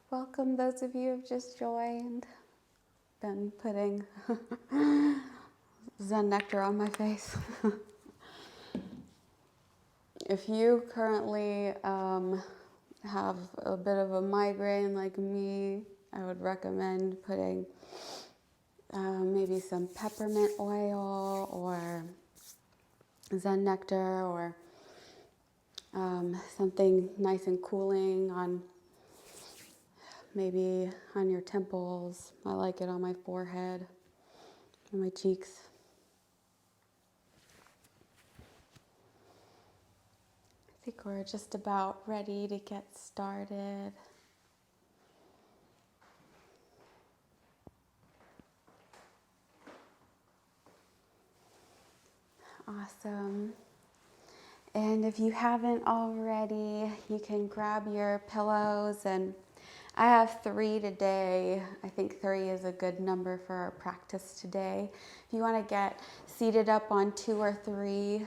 Welcome those of you who've just joined. Been putting Zen nectar on my face. If you currently have a bit of a migraine like me, I would recommend putting maybe some peppermint oil or Zen nectar or something nice and cooling on maybe on your temples. I like it on my forehead and my cheeks. I think we're just about ready to get started. Awesome. And if you haven't already, you can grab your pillows, and I have 3 today. I think 3 is a good number for our practice today. If you want to get seated up on 2 or 3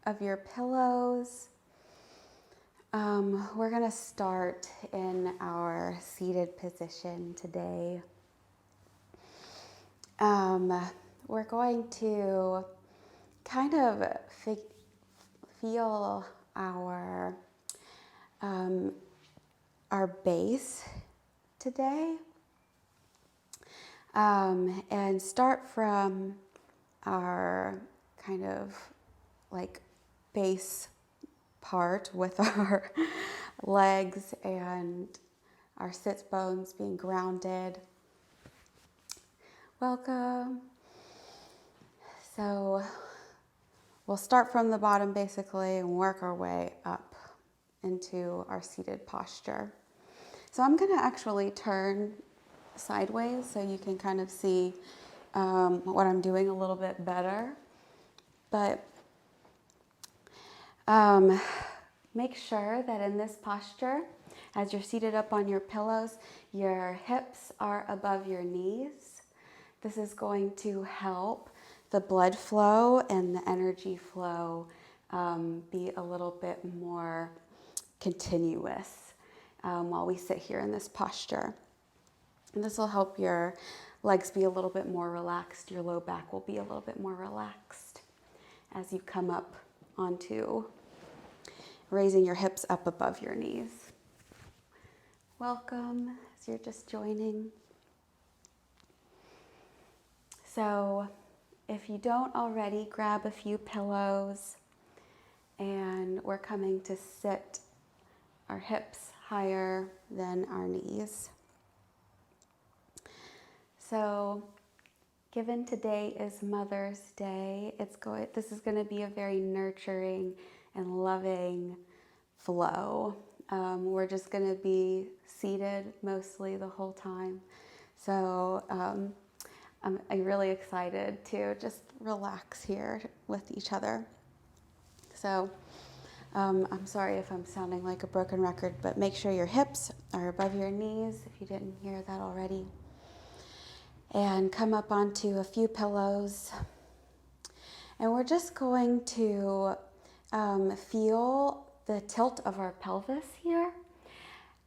of your pillows, we're going to start in our seated position today. We're going to kind of feel our base today, and start from our kind of like base part with our legs and our sits bones being grounded. Welcome. So we'll start from the bottom basically and work our way up into our seated posture. So I'm going to actually turn sideways so you can kind of see what I'm doing a little bit better. But make sure that in this posture, as you're seated up on your pillows, your hips are above your knees. This is going to help the blood flow and the energy flow be a little bit more continuous while we sit here in this posture. And this will help your legs be a little bit more relaxed. Your low back will be a little bit more relaxed as you come up onto raising your hips up above your knees. Welcome as you're just joining. So if you don't already, grab a few pillows, and we're coming to sit our hips higher than our knees. So given today is Mother's Day, this is going to be a very nurturing and loving flow. We're just going to be seated mostly the whole time. So I'm really excited to just relax here with each other. So I'm sorry if I'm sounding like a broken record, but make sure your hips are above your knees if you didn't hear that already. And come up onto a few pillows. And we're just going to feel the tilt of our pelvis here.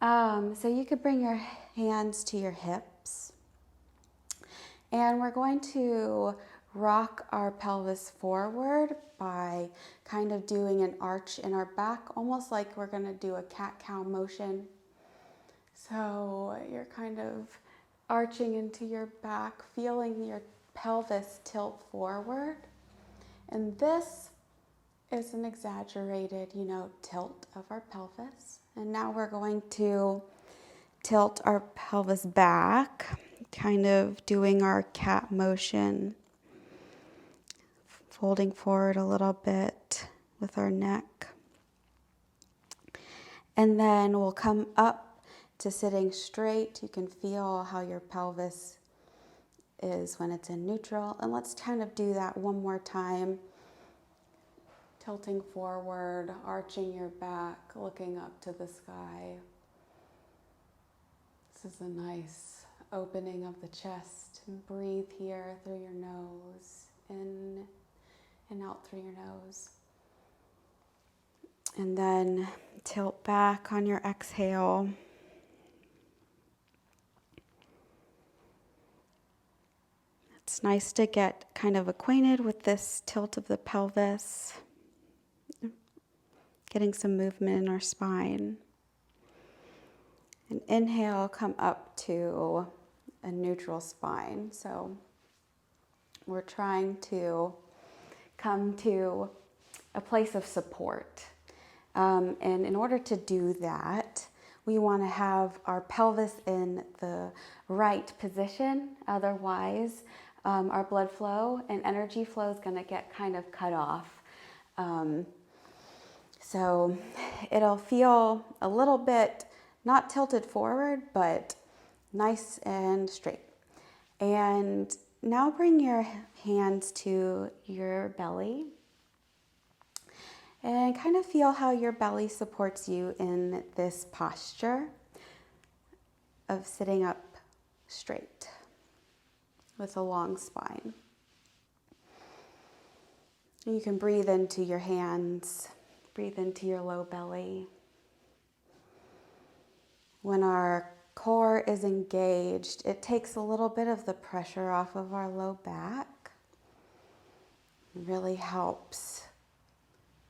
So you could bring your hands to your hips. And we're going to rock our pelvis forward by kind of doing an arch in our back, almost like we're going to do a cat-cow motion. So you're kind of arching into your back, feeling your pelvis tilt forward. And this is an exaggerated, tilt of our pelvis. And now we're going to tilt our pelvis back, kind of doing our cat motion, folding forward a little bit with our neck. And then we'll come up to sitting straight. You can feel how your pelvis is when it's in neutral. And let's kind of do that one more time. Tilting forward, arching your back, looking up to the sky. This is a nice opening of the chest. And breathe here through your nose, in and out through your nose. And then tilt back on your exhale. It's nice to get kind of acquainted with this tilt of the pelvis, getting some movement in our spine. And inhale, come up to a neutral spine. So we're trying to come to a place of support. And in order to do that, we want to have our pelvis in the right position. Otherwise, our blood flow and energy flow is going to get kind of cut off. So it'll feel a little bit not tilted forward, but nice and straight. And now bring your hands to your belly and kind of feel how your belly supports you in this posture of sitting up straight with a long spine. You can breathe into your hands, breathe into your low belly. When our core is engaged, it takes a little bit of the pressure off of our low back. It really helps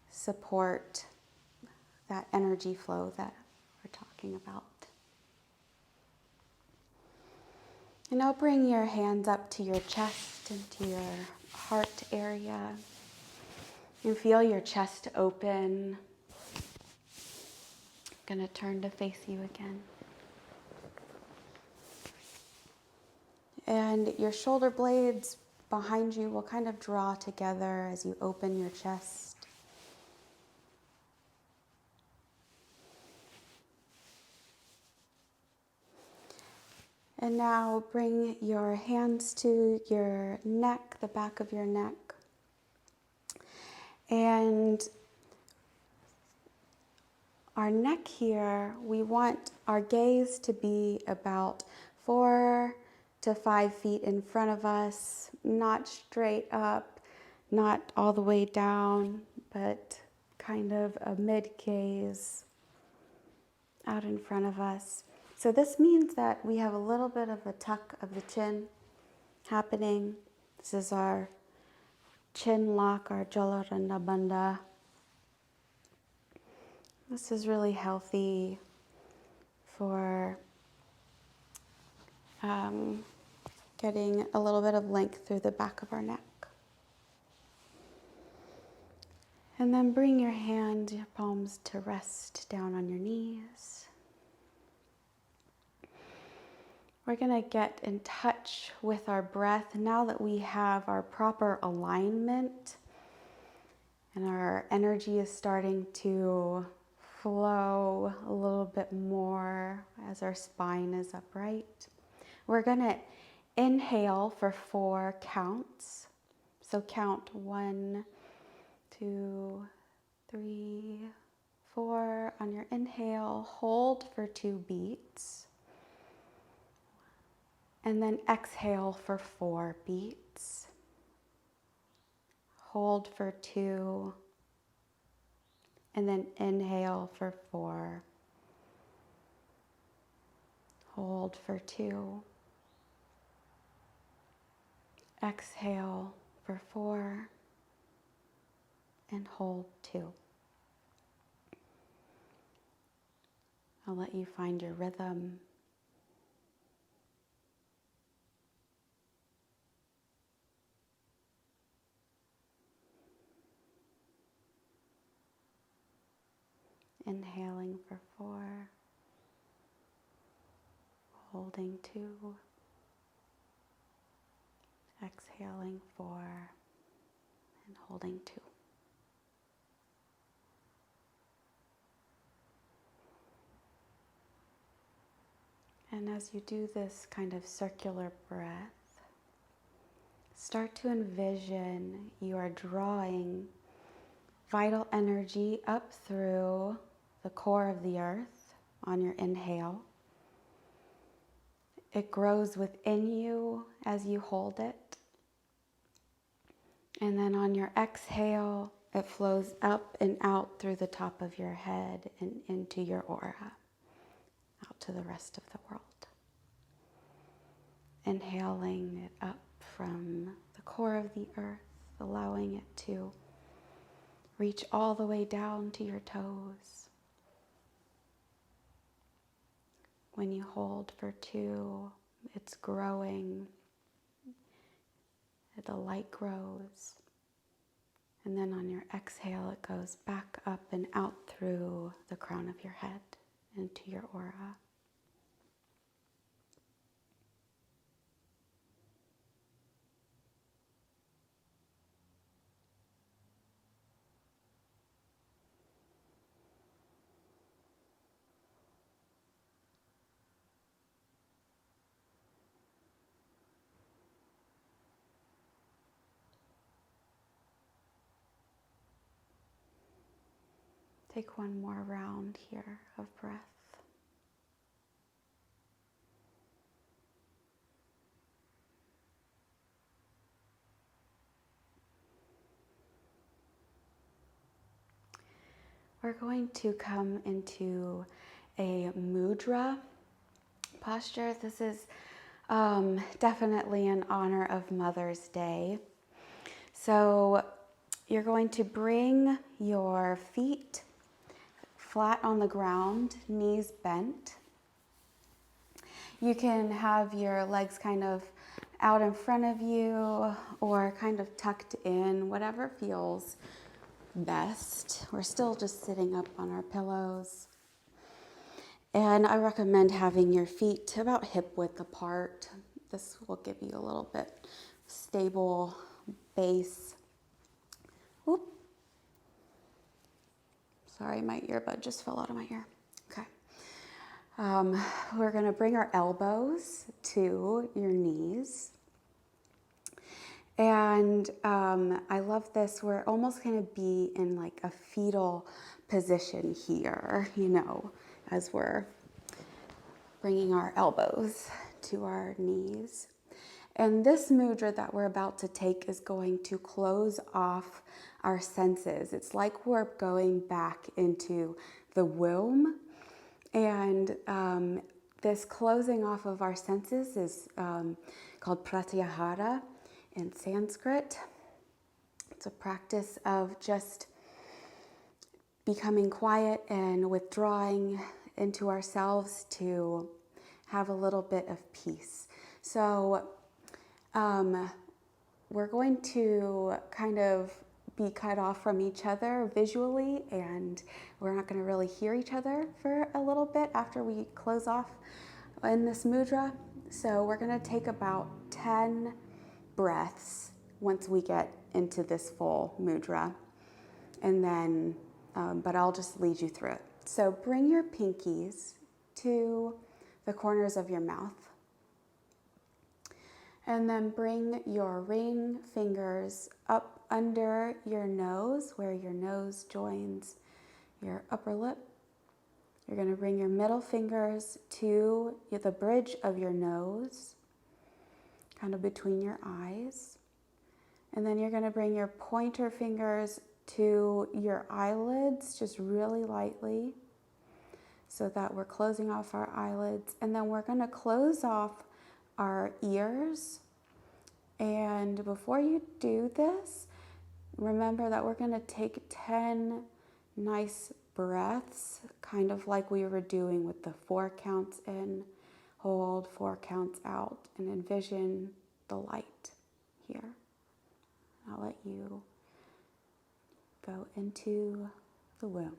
support that energy flow that we're talking about. And now bring your hands up to your chest and to your heart area. And feel your chest open. I'm going to turn to face you again. And your shoulder blades behind you will kind of draw together as you open your chest. And now bring your hands to your neck, the back of your neck. And our neck here, we want our gaze to be about 4 to 5 feet in front of us, not straight up, not all the way down, but kind of a mid-gaze out in front of us. So this means that we have a little bit of a tuck of the chin happening. This is our chin lock, our Jalaranda Bandha. This is really healthy for getting a little bit of length through the back of our neck. And then bring your palms to rest down on your knees. We're going to get in touch with our breath now that we have our proper alignment and our energy is starting to flow a little bit more as our spine is upright. We're going to inhale for 4 counts. So count 1, 2, 3, 4 on your inhale. Hold for 2 beats. And then exhale for 4 beats. Hold for 2. And then inhale for 4. Hold for 2. Exhale for 4. And hold 2. I'll let you find your rhythm. Inhaling for 4, holding 2, exhaling 4, and holding 2. And as you do this kind of circular breath, start to envision you are drawing vital energy up through the core of the earth on your inhale. It grows within you as you hold it. And then on your exhale, it flows up and out through the top of your head and into your aura, out to the rest of the world. Inhaling it up from the core of the earth, allowing it to reach all the way down to your toes. When you hold for 2, it's growing. The light grows. And then on your exhale, it goes back up and out through the crown of your head into your aura. Take one more round here of breath. We're going to come into a mudra posture. This is definitely in honor of Mother's Day. So you're going to bring your feet flat on the ground, knees bent. You can have your legs kind of out in front of you or kind of tucked in, whatever feels best. We're still just sitting up on our pillows. And I recommend having your feet about hip width apart. This will give you a little bit stable base. Whoop. Sorry, my earbud just fell out of my ear. Okay. We're going to bring our elbows to your knees. And I love this. We're almost going to be in like a fetal position here, as we're bringing our elbows to our knees. And this mudra that we're about to take is going to close off our senses. It's like we're going back into the womb. And this closing off of our senses is called pratyahara in Sanskrit. It's a practice of just becoming quiet and withdrawing into ourselves to have a little bit of peace. So we're going to kind of be cut off from each other visually, and we're not going to really hear each other for a little bit after we close off in this mudra. So we're going to take about 10 breaths once we get into this full mudra, and then but I'll just lead you through it. So bring your pinkies to the corners of your mouth, and then bring your ring fingers up under your nose where your nose joins your upper lip. You're going to bring your middle fingers to the bridge of your nose, kind of between your eyes. And then you're going to bring your pointer fingers to your eyelids, just really lightly, so that we're closing off our eyelids. And then we're going to close off our ears. And before you do this, remember that we're going to take 10 nice breaths, kind of like we were doing with the 4 counts in, hold, 4 counts out, and envision the light here. I'll let you go into the womb.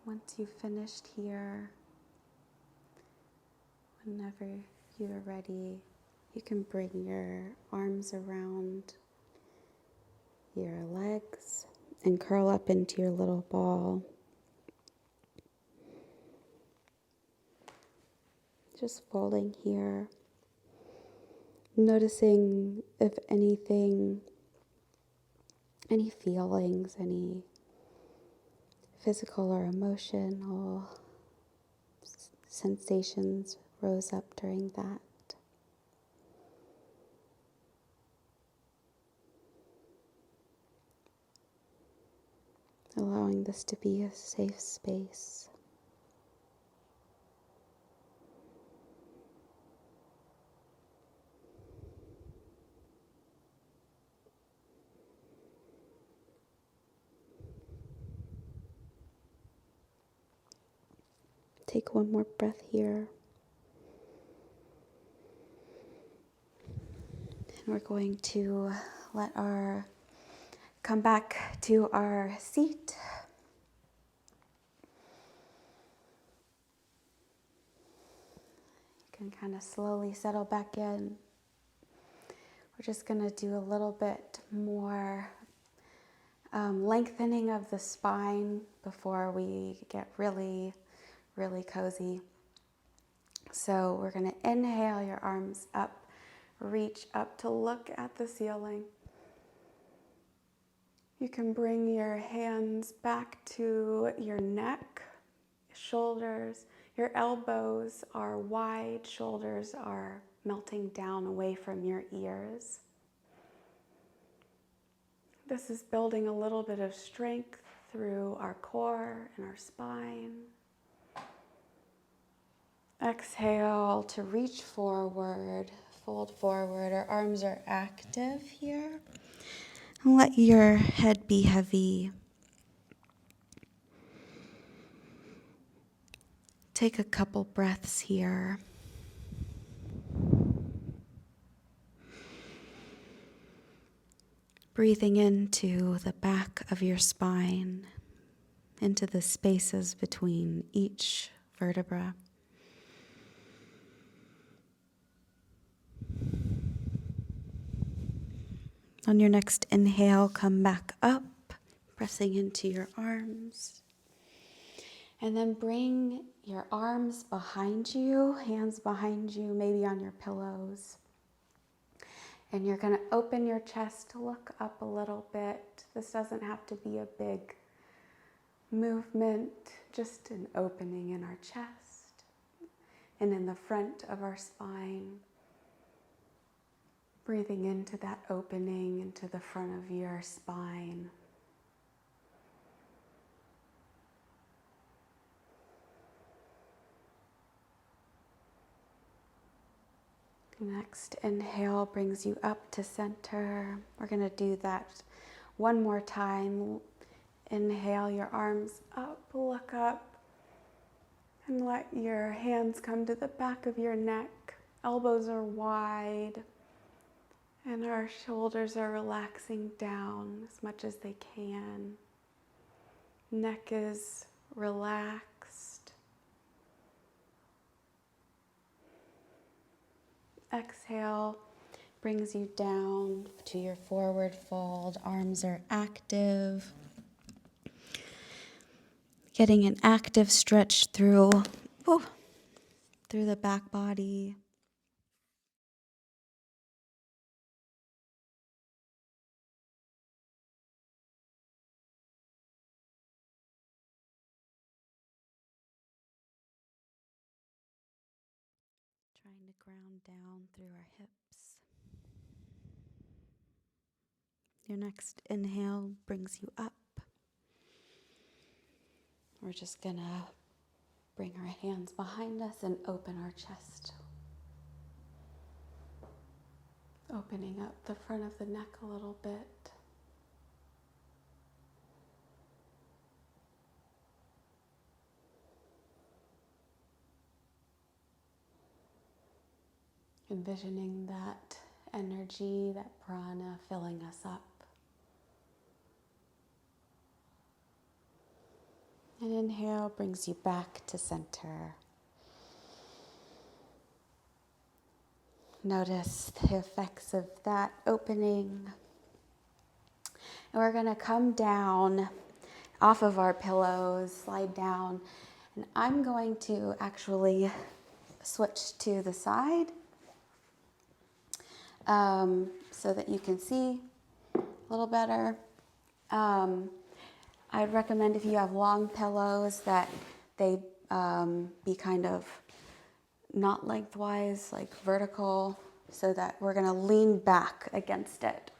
Once you've finished here, whenever you're ready, you can bring your arms around your legs and curl up into your little ball. Just folding here, noticing if anything, any feelings, any physical or emotional sensations rose up during that. Allowing this to be a safe space. Take one more breath here. And we're going to come back to our seat. You can kind of slowly settle back in. We're just going to do a little bit more lengthening of the spine before we get really, really cozy. So we're going to inhale your arms up, reach up to look at the ceiling. You can bring your hands back to your neck, shoulders. Your elbows are wide, shoulders are melting down away from your ears. This is building a little bit of strength through our core and our spine. Exhale to reach forward, fold forward. Our arms are active here. And let your head be heavy. Take a couple breaths here. Breathing into the back of your spine, into the spaces between each vertebra. On your next inhale, come back up, pressing into your arms. And then bring your arms behind you, hands behind you, maybe on your pillows. And you're going to open your chest to look up a little bit. This doesn't have to be a big movement, just an opening in our chest and in the front of our spine. Breathing into that opening into the front of your spine. Next inhale brings you up to center. We're going to do that one more time. Inhale your arms up, look up, and let your hands come to the back of your neck. Elbows are wide, and our shoulders are relaxing down as much as they can. Neck is relaxed. Exhale brings you down to your forward fold. Arms are active. Getting an active stretch through the back body. Trying to ground down through our hips. Your next inhale brings you up. We're just gonna bring our hands behind us and open our chest. Opening up the front of the neck a little bit. Envisioning that energy, that prana filling us up. And inhale brings you back to center. Notice the effects of that opening. And we're going to come down off of our pillows, slide down, and I'm going to actually switch to the side so that you can see a little better. I'd recommend if you have long pillows that they be kind of not lengthwise, like vertical, so that we're going to lean back against it.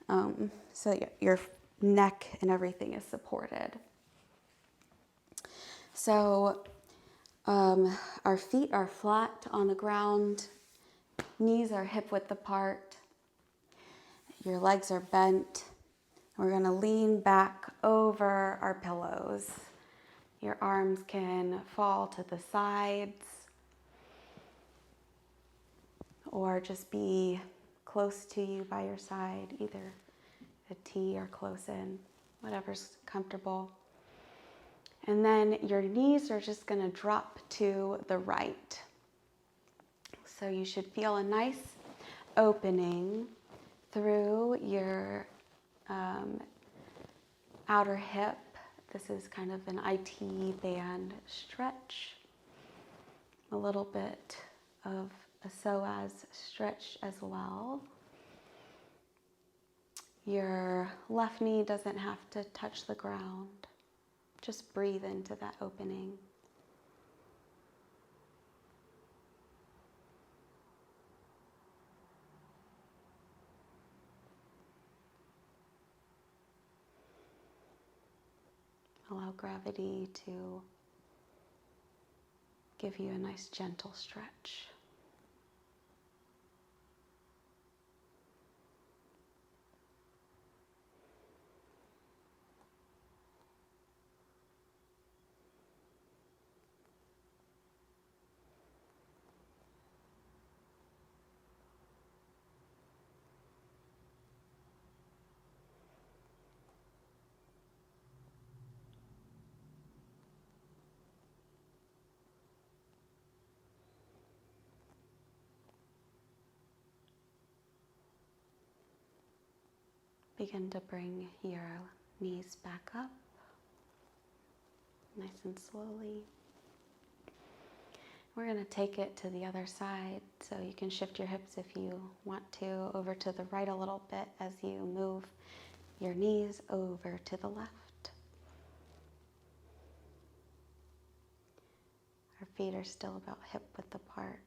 So that your neck and everything is supported. So our feet are flat on the ground, knees are hip width apart, your legs are bent. We're going to lean back over our pillows. Your arms can fall to the sides or just be close to you by your side, either a T or close in, whatever's comfortable. And then your knees are just going to drop to the right. So you should feel a nice opening through your outer hip. This is kind of an IT band stretch. A little bit of a psoas stretch as well. Your left knee doesn't have to touch the ground. Just breathe into that opening. Allow gravity to give you a nice gentle stretch. Begin to bring your knees back up, nice and slowly. We're going to take it to the other side, so you can shift your hips if you want to, over to the right a little bit as you move your knees over to the left. Our feet are still about hip width apart.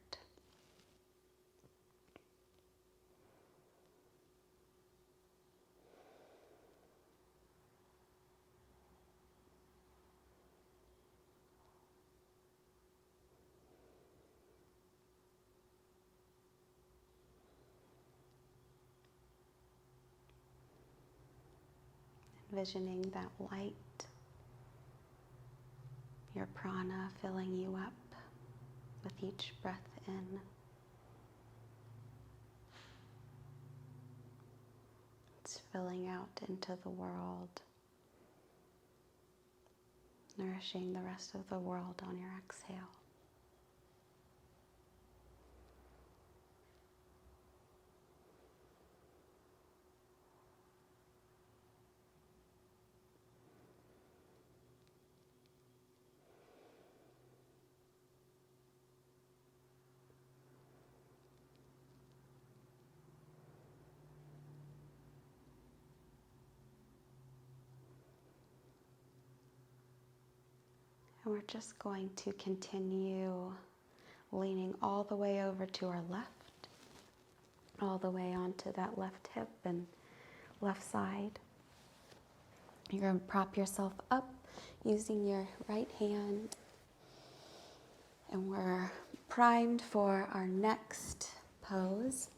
Envisioning that light, your prana filling you up with each breath in. It's filling out into the world, nourishing the rest of the world on your exhale. And we're just going to continue leaning all the way over to our left, all the way onto that left hip and left side. You're going to prop yourself up using your right hand. And we're primed for our next pose.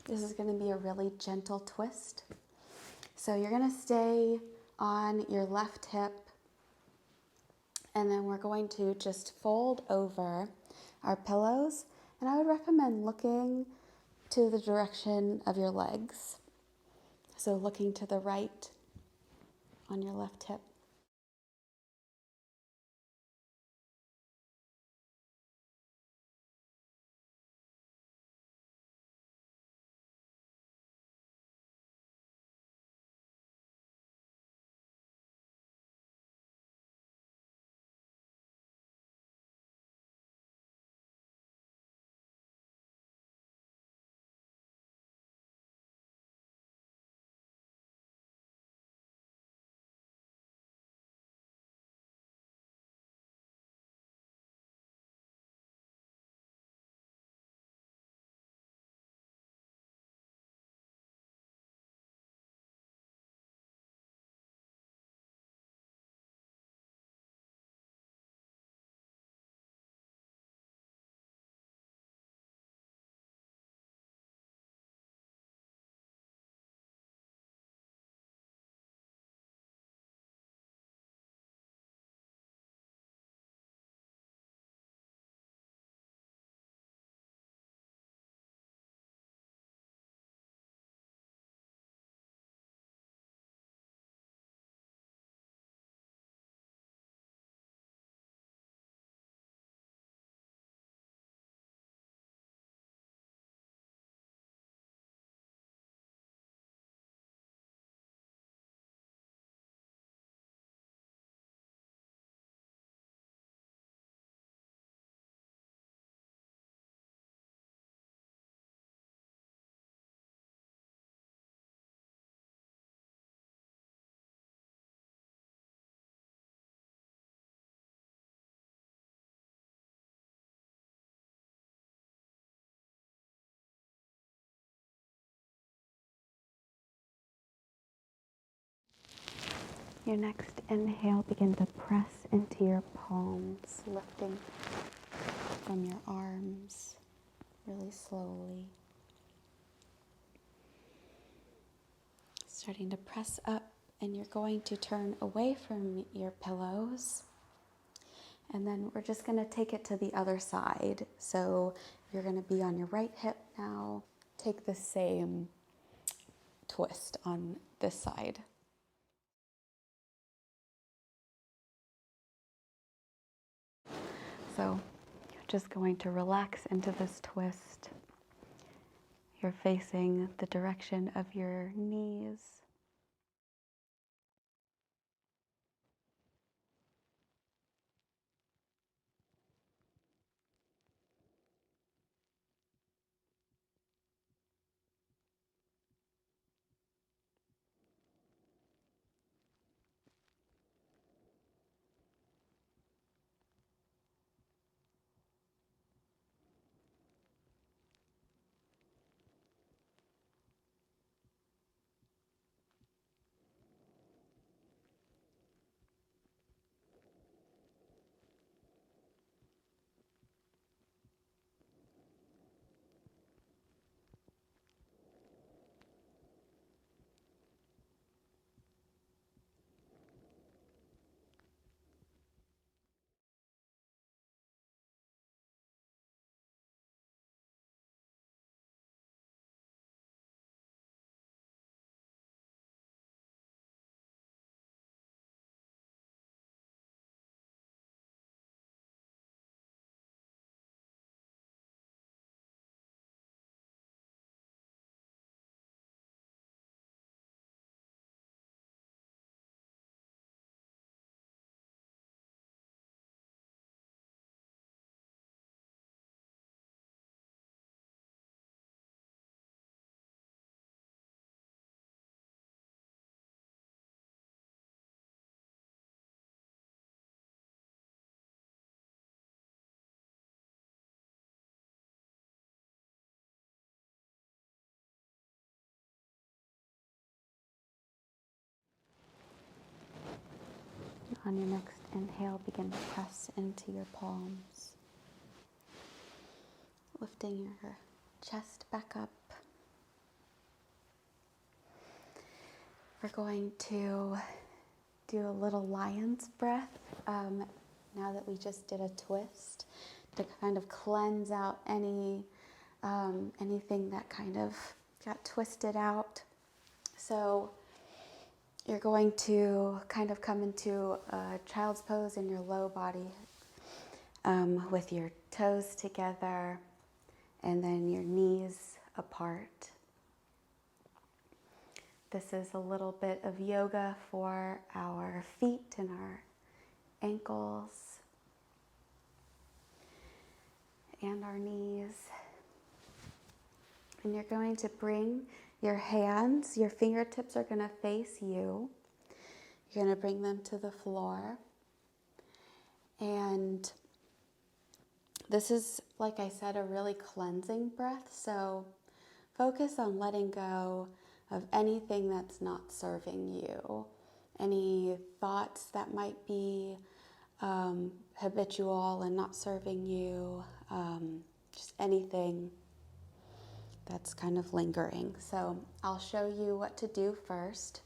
This is going to be a really gentle twist. So you're going to stay on your left hip, and then we're going to just fold over our pillows. And I would recommend looking to the direction of your legs. So looking to the right on your left hip. Your next inhale, begin to press into your palms, lifting from your arms really slowly. Starting to press up, and you're going to turn away from your pillows. And then we're just going to take it to the other side. So you're going to be on your right hip now. Take the same twist on this side. So you're just going to relax into this twist. You're facing the direction of your knees. On your next inhale, begin to press into your palms, lifting your chest back up. We're going to do a little lion's breath now that we just did a twist, to kind of cleanse out anything that kind of got twisted out. So you're going to kind of come into a child's pose in your low body with your toes together and then your knees apart. This is a little bit of yoga for our feet and our ankles and our knees. And you're going to bring your hands, your fingertips are going to face you. You're going to bring them to the floor. And this is, like I said, a really cleansing breath. So focus on letting go of anything that's not serving you. Any thoughts that might be habitual and not serving you. Just anything that's kind of lingering. So I'll show you what to do first.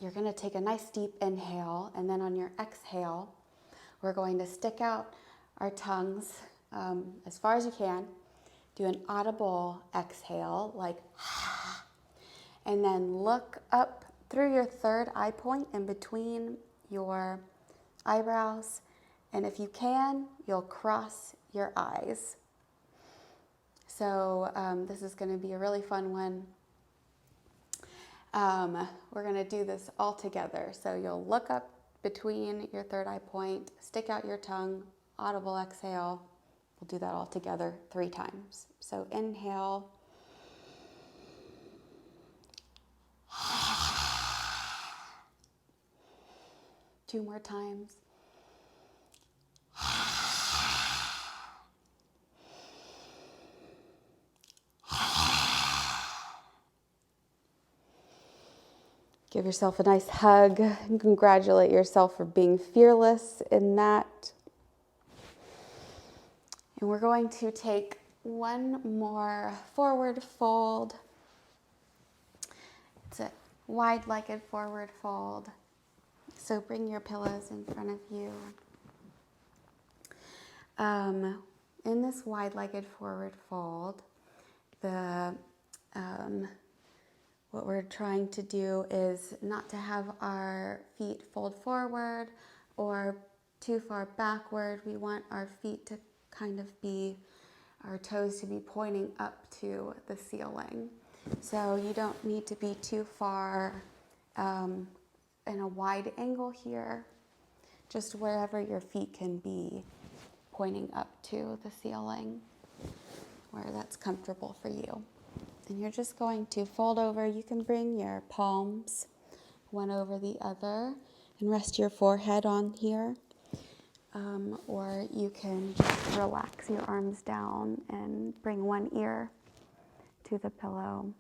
You're going to take a nice deep inhale, and then on your exhale, we're going to stick out our tongues as far as you can. Do an audible exhale, like and then look up through your third eye point in between your eyebrows. And if you can, you'll cross your eyes. So this is going to be a really fun one. We're going to do this all together. So you'll look up between your third eye point, stick out your tongue, audible exhale. We'll do that all together 3 times. So inhale. Two more times. Give yourself a nice hug and congratulate yourself for being fearless in that. And we're going to take one more forward fold. It's a wide-legged forward fold. So bring your pillows in front of you. In this wide-legged forward fold, what we're trying to do is not to have our feet fold forward or too far backward. We want our feet to kind of be, our toes to be pointing up to the ceiling. So you don't need to be too far in a wide angle here, just wherever your feet can be pointing up to the ceiling, where that's comfortable for you. And you're just going to fold over. You can bring your palms one over the other and rest your forehead on here. Or you can just relax your arms down and bring one ear to the pillow.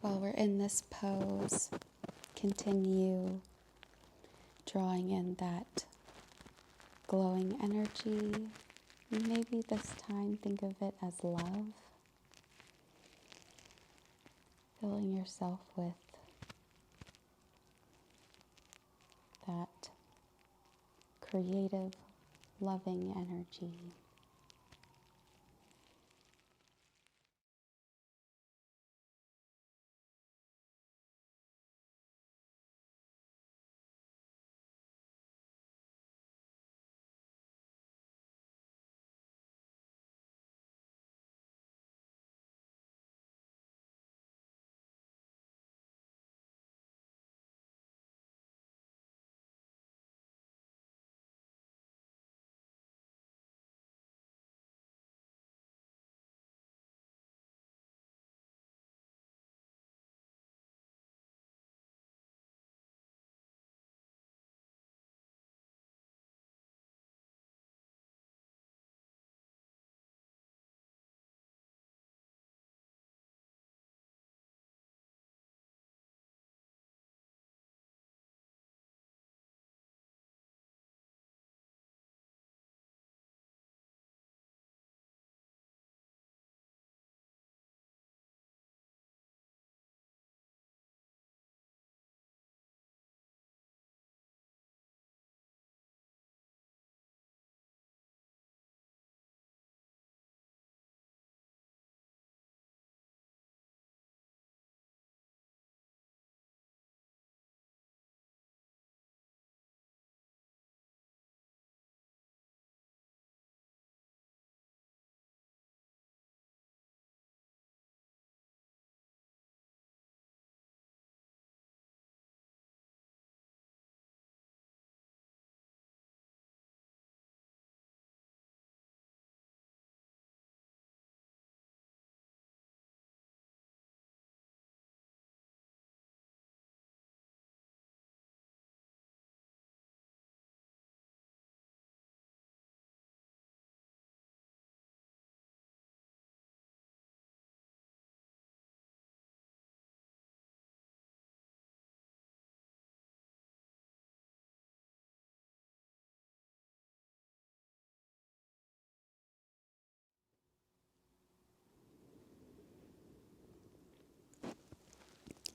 While we're in this pose, continue drawing in that glowing energy. Maybe this time think of it as love. Filling yourself with that creative, loving energy.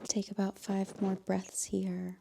Take about 5 more breaths here.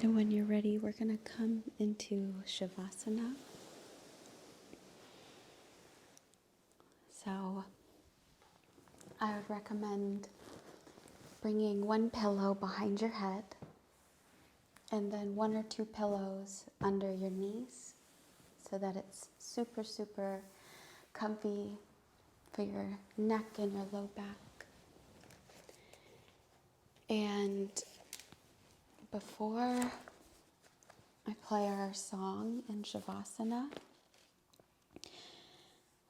And when you're ready, we're going to come into Shavasana. So I would recommend bringing one pillow behind your head and then 1 or 2 pillows under your knees so that it's super, super comfy for your neck and your low back. And before I play our song in Shavasana,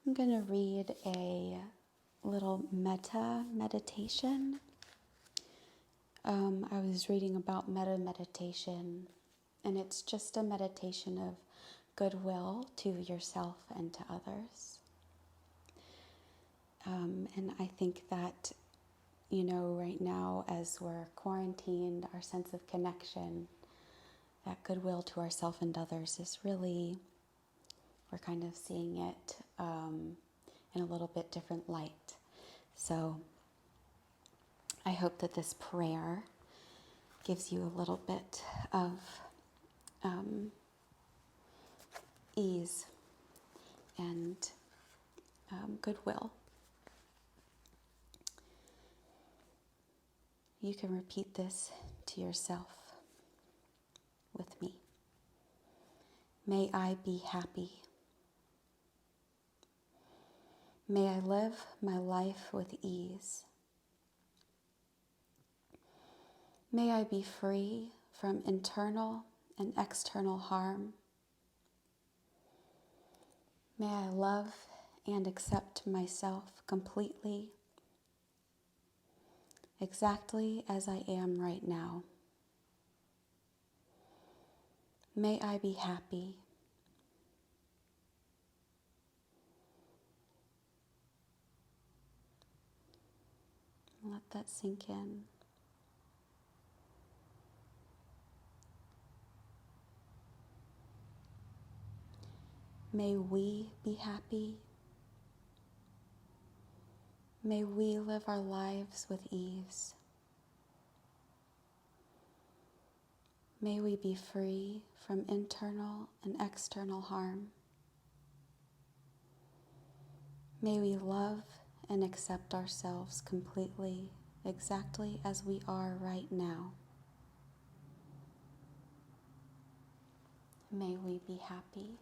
I'm going to read a little metta meditation. I was reading about metta meditation, and it's just a meditation of goodwill to yourself and to others. And I think that, right now as we're quarantined, our sense of connection, that goodwill to ourselves and others is really, we're kind of seeing it in a little bit different light. So I hope that this prayer gives you a little bit of ease and goodwill. You can repeat this to yourself with me. May I be happy. May I live my life with ease. May I be free from internal and external harm. May I love and accept myself completely, exactly as I am right now. May I be happy. Let that sink in. May we be happy. May we live our lives with ease. May we be free from internal and external harm. May we love and accept ourselves completely, exactly as we are right now. May we be happy.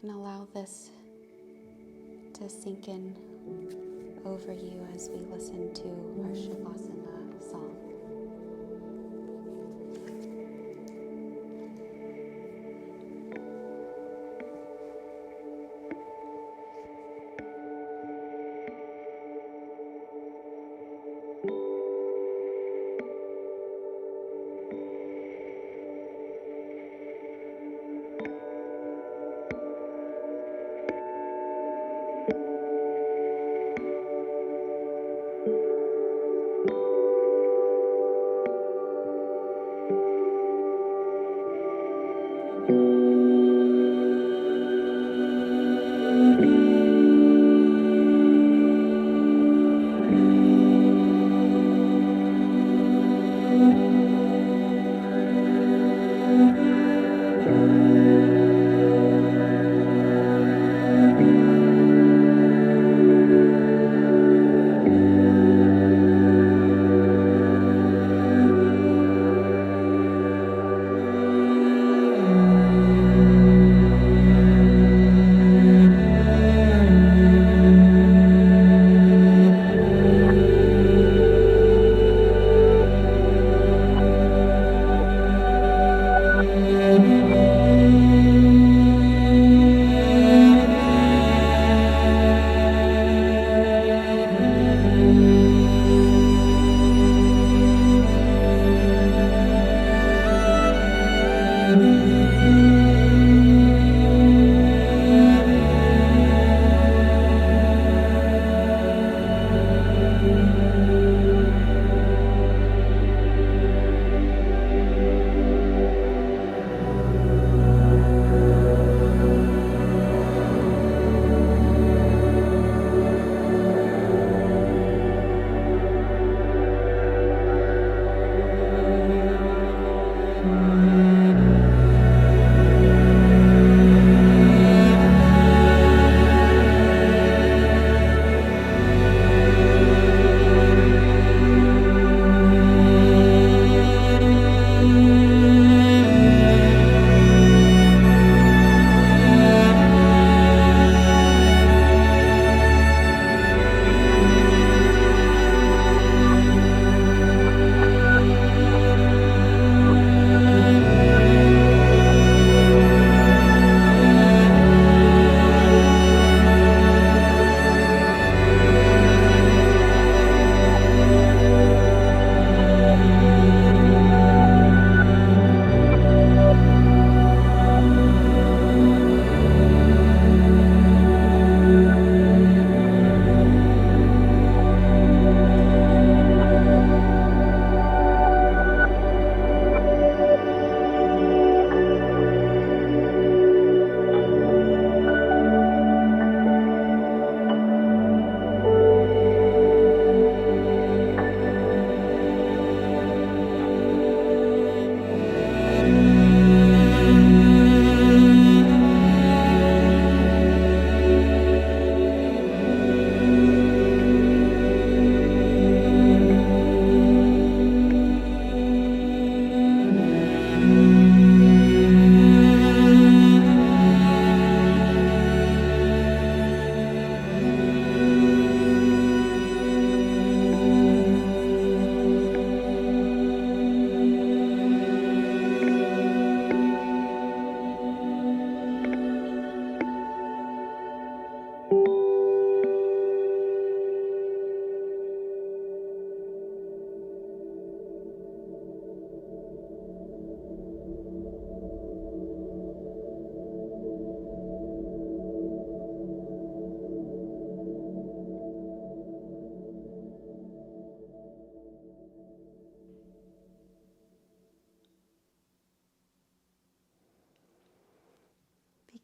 And allow this to sink in over you as we listen to our Shavasana song.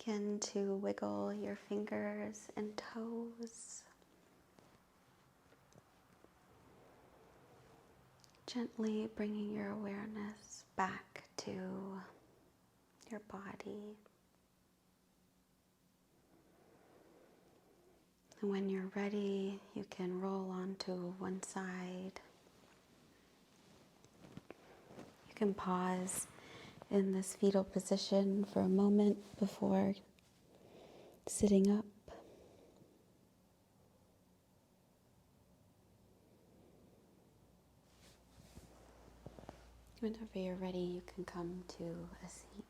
begin to wiggle your fingers and toes. Gently bringing your awareness back to your body. And when you're ready, you can roll onto one side. You can pause in this fetal position for a moment before sitting up. Whenever you're ready, you can come to a seat.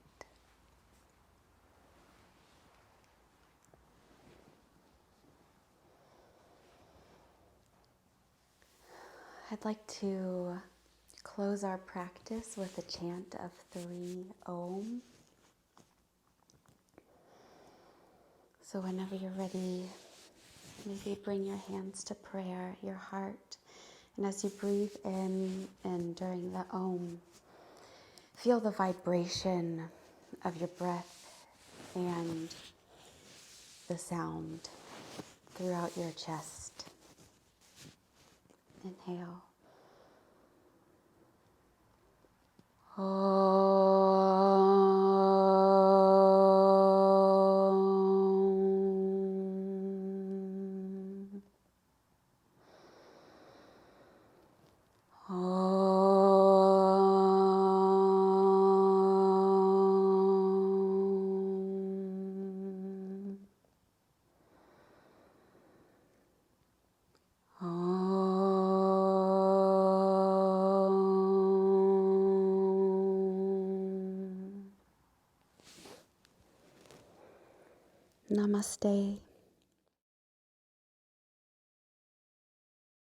I'd like to close our practice with a chant of 3 Om. So whenever you're ready, maybe bring your hands to prayer, your heart. And as you breathe in and during the Om, feel the vibration of your breath and the sound throughout your chest. Inhale. Namaste.